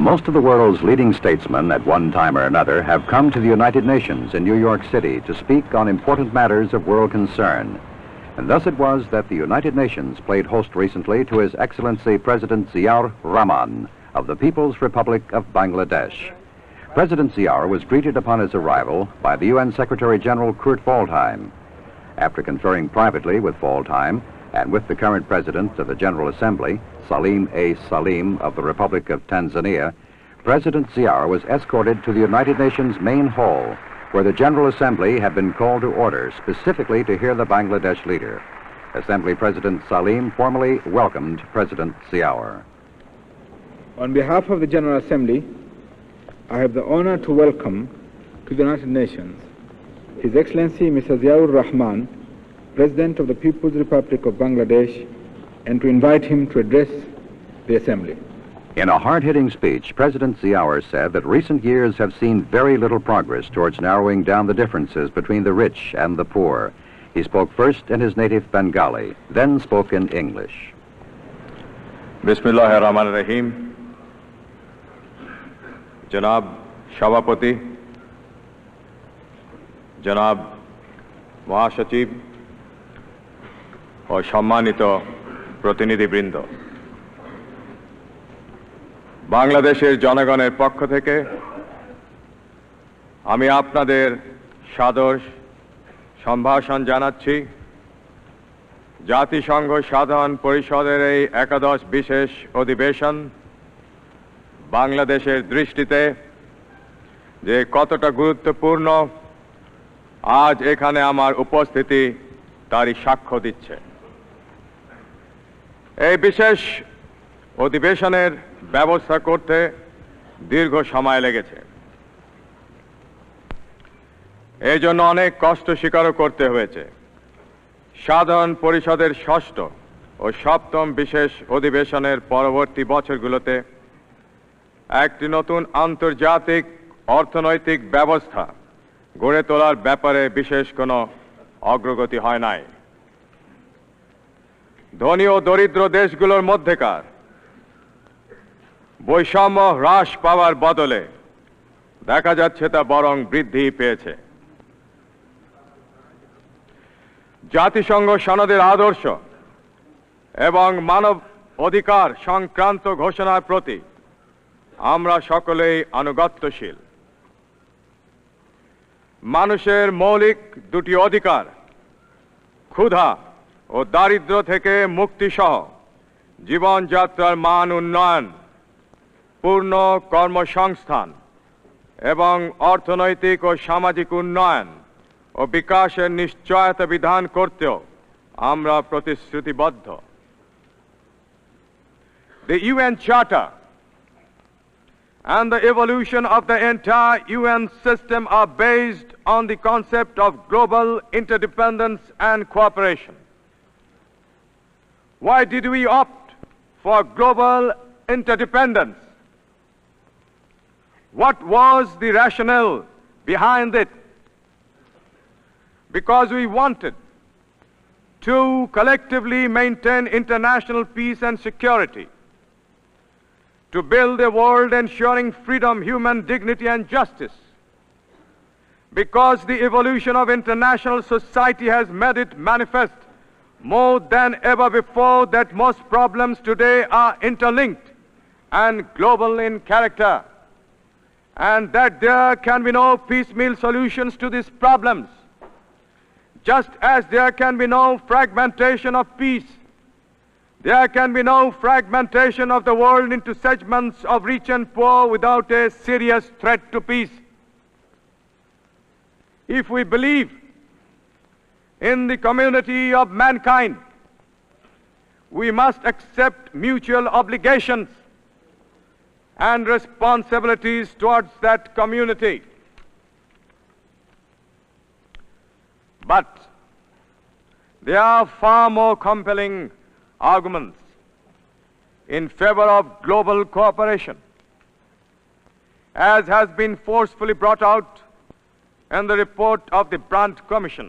Most of the world's leading statesmen at one time or another have come to the United Nations in New York City to speak on important matters of world concern. And thus it was that the United Nations played host recently to His Excellency President Ziaur Rahman of the People's Republic of Bangladesh. President Ziaur was greeted upon his arrival by the UN Secretary General Kurt Waldheim. After conferring privately with Waldheim and with the current President of the General Assembly, Salem of the Republic of Tanzania, President Ziaur was escorted to the United Nations main hall, where the General Assembly had been called to order specifically to hear the Bangladesh leader. Assembly President Salem formally welcomed President Ziaur. On behalf of the General Assembly, I have the honor to welcome to the United Nations His Excellency Mr. Ziaur Rahman, President of the People's Republic of Bangladesh, and to invite him to address the Assembly. In a hard-hitting speech, President Ziaur said that recent years have seen very little progress towards narrowing down the differences between the rich and the poor. He spoke first in his native Bengali, then spoke in English. Bismillahir Rahmanir Rahim. Janab Shabapati, Janab Mahasachib, ও সম্মানিত প্রতিনিধিবৃন্দ, বাংলাদেশের জনগণের পক্ষ থেকে আমি আপনাদের সাদর সম্ভাষণ জানাচ্ছি। জাতিসংঘ সাধারণ পরিষদের এই একাদশ বিশেষ অধিবেশন বাংলাদেশের দৃষ্টিতে যে কতটা গুরুত্বপূর্ণ, আজ এখানে আমার উপস্থিতি তারই সাক্ষ্য দিচ্ছে। এই বিশেষ অধিবেশনের ব্যবস্থা করতে দীর্ঘ সময় লেগেছে। এই জন্য অনেক কষ্ট স্বীকারও করতে হয়েছে। সাধারণ পরিষদের ষষ্ঠ ও সপ্তম বিশেষ অধিবেশনের পরবর্তী বছরগুলোতে একটি নতুন আন্তর্জাতিক অর্থনৈতিক ব্যবস্থা গড়ে তোলার ব্যাপারে বিশেষ কোনো অগ্রগতি হয় নাই। ধনী ও দরিদ্র দেশগুলোর মধ্যেকার বৈষম্য হ্রাস পাওয়ার বদলে দেখা যাচ্ছে তা বরং বৃদ্ধি পেয়েছে। জাতিসংঘ সনদের আদর্শ এবং মানব অধিকার সংক্রান্ত ঘোষণার প্রতি আমরা সকলেই আনুগত্যশীল। মানুষের মৌলিক দুটি অধিকার, ক্ষুধা ও দারিদ্র্য থেকে মুক্তিসহ জীবনযাত্রার মান উন্নয়ন, পূর্ণ কর্মসংস্থান এবং অর্থনৈতিক ও সামাজিক উন্নয়ন ও বিকাশের নিশ্চয়তা বিধান করতেও আমরা প্রতিশ্রুতিবদ্ধ। The UN Charter and the evolution of the entire UN system are based on the concept of global interdependence and cooperation. Why did we opt for global interdependence? What was the rationale behind it? Because we wanted to collectively maintain international peace and security, to build a world ensuring freedom, human dignity and justice. Because the evolution of international society has made it manifest more than ever before that most problems today are interlinked and global in character, and that there can be no piecemeal solutions to these problems, just as there can be no fragmentation of peace. There can be no fragmentation of the world into segments of rich and poor without a serious threat to peace. If we believe in the community of mankind, we must accept mutual obligations and responsibilities towards that community. But there are far more compelling arguments in favor of global cooperation, as has been forcefully brought out in the report of the Brandt Commission.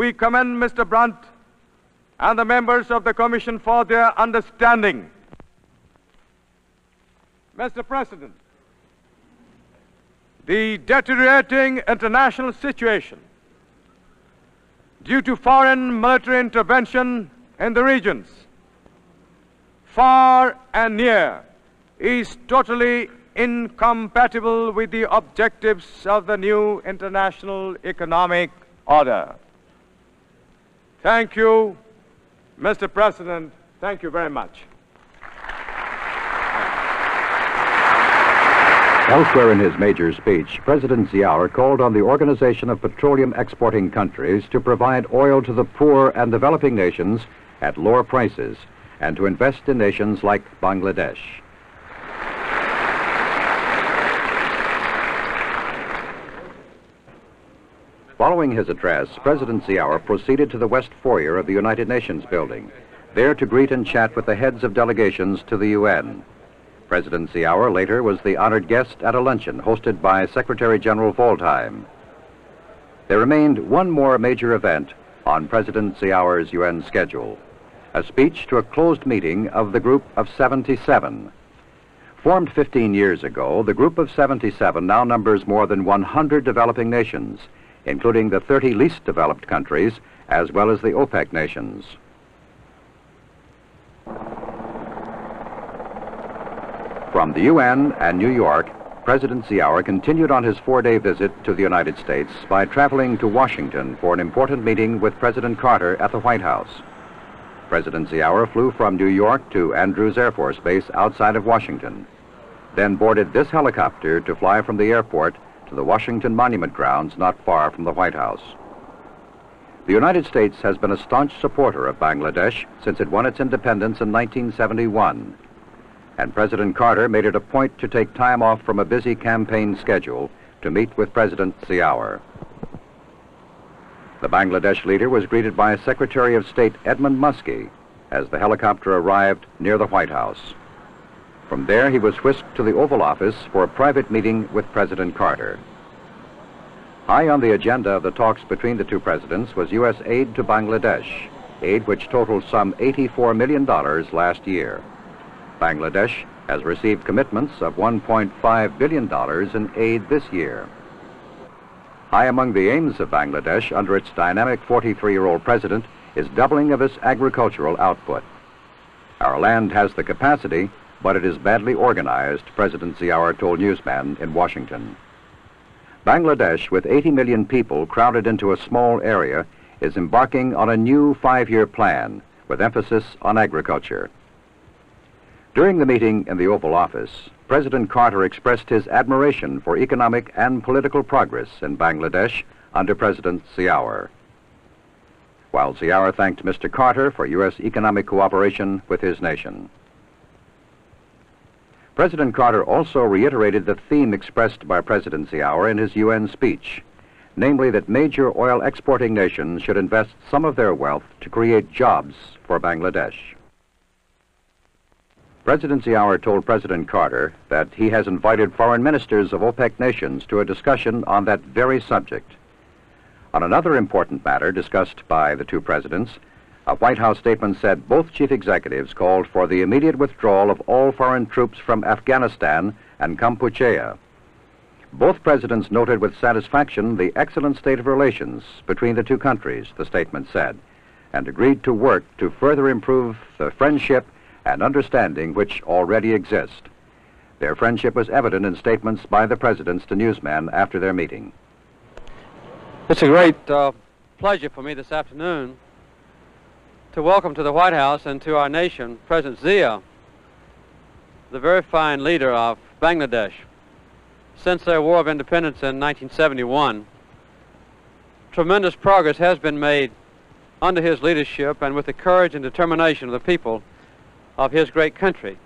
We commend Mr. Brandt and the members of the Commission for their understanding Mr. President, the deteriorating international situation due to foreign military intervention in the regions, far and near, is totally incompatible with the objectives of the new international economic order. Thank you, Mr. President. Thank you very much. Elsewhere in his major speech, President Ziaur called on the Organization of Petroleum Exporting Countries to provide oil to the poor and developing nations at lower prices and to invest in nations like Bangladesh. Following his address, President Ziaur proceeded to the West Foyer of the United Nations building, there to greet and chat with the heads of delegations to the UN. President Ziaur later was the honored guest at a luncheon hosted by Secretary General Waldheim. There remained one more major event on President Ziaur's UN schedule, a speech to a closed meeting of the Group of 77. Formed 15 years ago, the Group of 77 now numbers more than 100 developing nations, including the 30 least developed countries, as well as the OPEC nations. From the UN and New York, President Ziaur continued on his 4-day visit to the United States by traveling to Washington for an important meeting with President Carter at the White House. President Ziaur flew from New York to Andrews Air Force Base outside of Washington, then boarded this helicopter to fly from the airport to the Washington Monument Grounds not far from the White House. The United States has been a staunch supporter of Bangladesh since it won its independence in 1971. And President Carter made it a point to take time off from a busy campaign schedule to meet with President Ziaur. The Bangladesh leader was greeted by Secretary of State Edmund Muskie as the helicopter arrived near the White House. From there, he was whisked to the Oval Office for a private meeting with President Carter. High on the agenda of the talks between the two presidents was U.S. aid to Bangladesh, aid which totaled some $84 million last year. Bangladesh has received commitments of $1.5 billion in aid this year. High among the aims of Bangladesh under its dynamic 43-year-old president is doubling of its agricultural output. Our land has the capacity, but it is badly organized, President Ziaur told newsmen in Washington. Bangladesh, with 80 million people crowded into a small area, is embarking on a new 5-year plan with emphasis on agriculture. During the meeting in the Oval Office, President Carter expressed his admiration for economic and political progress in Bangladesh under President Ziaur, while Ziaur thanked Mr. Carter for U.S. economic cooperation with his nation. President Carter also reiterated the theme expressed by President Ziaur in his UN speech, namely that major oil exporting nations should invest some of their wealth to create jobs for Bangladesh. President Ziaur told President Carter that he has invited foreign ministers of OPEC nations to a discussion on that very subject. On another important matter discussed by the two presidents, a White House statement said both chief executives called for the immediate withdrawal of all foreign troops from Afghanistan and Kampuchea. Both presidents noted with satisfaction the excellent state of relations between the two countries, the statement said, and agreed to work to further improve the friendship and understanding which already exist. Their friendship was evident in statements by the presidents to newsmen after their meeting. It's a great pleasure for me this afternoon to welcome to the White House and to our nation President Zia, the very fine leader of Bangladesh. Since their War of Independence in 1971, tremendous progress has been made under his leadership and with the courage and determination of the people of his great country.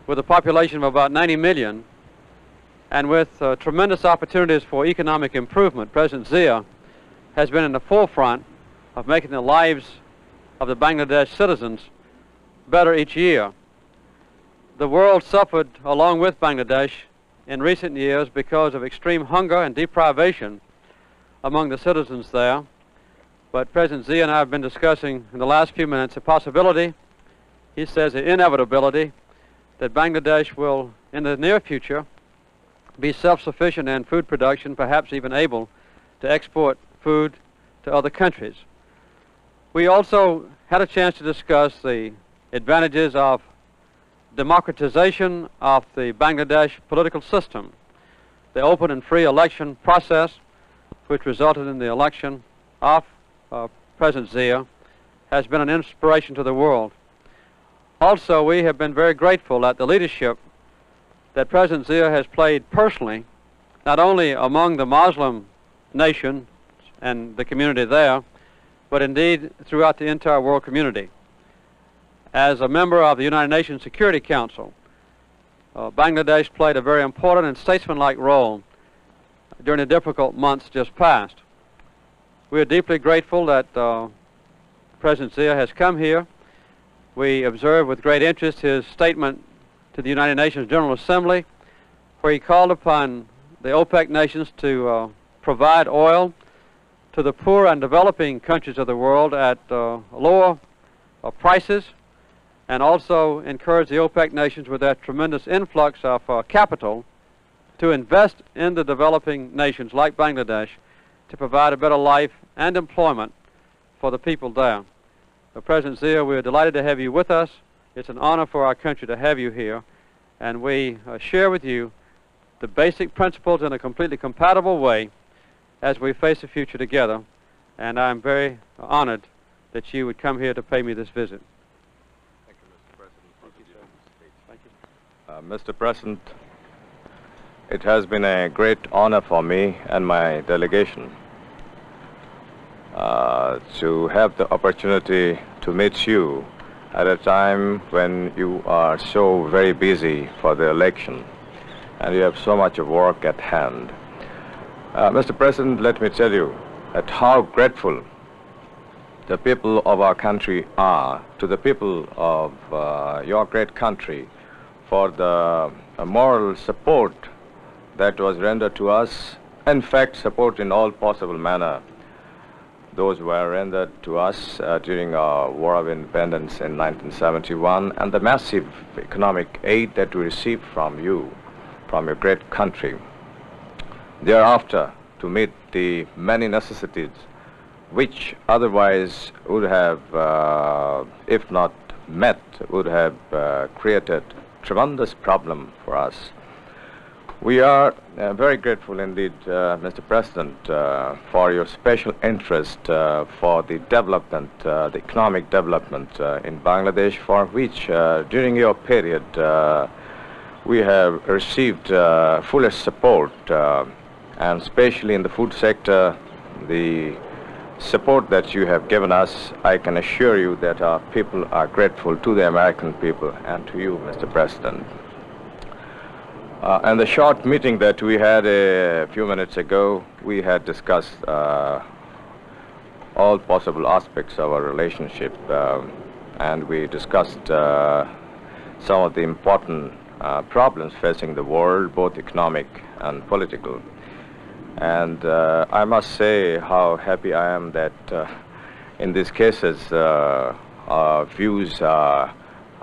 With a population of about 90 million and with tremendous opportunities for economic improvement, President Zia has been in the forefront of making the lives of the Bangladesh citizens better each year. The world suffered along with Bangladesh in recent years because of extreme hunger and deprivation among the citizens there. But President Zia and I have been discussing in the last few minutes the possibility, he says the inevitability, that Bangladesh will, in the near future, be self-sufficient in food production, perhaps even able to export food to other countries. We also had a chance to discuss the advantages of democratization of the Bangladesh political system. The open and free election process, which resulted in the election of President Zia, has been an inspiration to the world. Also, we have been very grateful at the leadership that President Zia has played personally, not only among the Muslim nation and the community there, but indeed throughout the entire world community. As a member of the United Nations Security Council, Bangladesh played a very important and statesmanlike role during the difficult months just past. We are deeply grateful that President Zia has come here. We observe with great interest his statement to the United Nations General Assembly, where he called upon the OPEC nations to provide oil to the poor and developing countries of the world at lower prices, and also encourage the OPEC nations with that tremendous influx of capital to invest in the developing nations like Bangladesh to provide a better life and employment for the people there. President Zia, we are delighted to have you with us. It's an honor for our country to have you here, and we share with you the basic principles in a completely compatible way as we face the future together, and I'm very honored that you would come here to pay me this visit. Thank you, Mr. President. Thank you, sir. Thank you. Mr. President, it has been a great honor for me and my delegation to have the opportunity to meet you at a time when you are so very busy for the election and you have so much of work at hand. Mr. President, let me tell you that how grateful the people of our country are to the people of your great country for the moral support that was rendered to us. In fact, support in all possible manner. Those were rendered to us during our War of Independence in 1971, and the massive economic aid that we received from you, from your great country. Thereafter, to meet the many necessities which otherwise would have, if not met, would have created tremendous problem for us. We are very grateful indeed, Mr. President, for your special interest for the development, the economic development in Bangladesh, for which during your period we have received fullest support, and especially in the food sector, the support that you have given us. I can assure you that our people are grateful to the American people and to you, Mr. President. And the short meeting that we had a few minutes ago, we had discussed all possible aspects of our relationship, and we discussed some of the important problems facing the world, both economic and political. And I must say how happy I am that in these cases our views are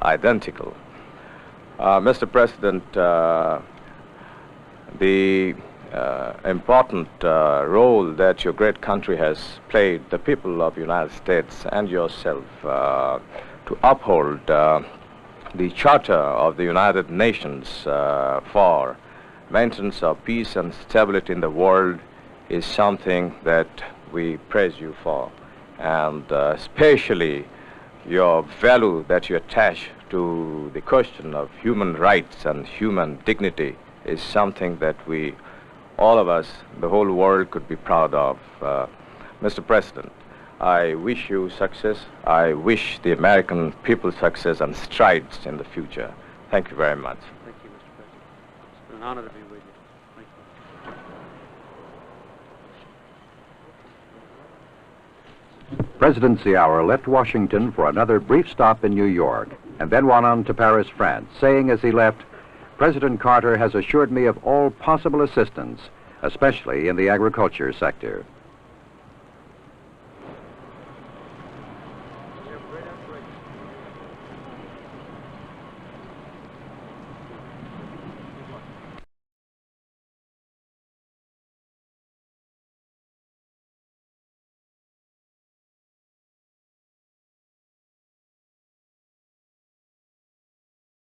identical. Mr. President, the important role that your great country has played, the people of the United States and yourself, to uphold the Charter of the United Nations for maintenance of peace and stability in the world is something that we praise you for. And especially your value that you attach to the question of human rights and human dignity is something that we, all of us, the whole world could be proud of. Mr. President, I wish you success. I wish the American people success and strides in the future. Thank you very much. Thank you, Mr. President. It's been an honor to be with you. Thank you. President Ziaur left Washington for another brief stop in New York and then went on to Paris, France, saying as he left, President Carter has assured me of all possible assistance, especially in the agriculture sector.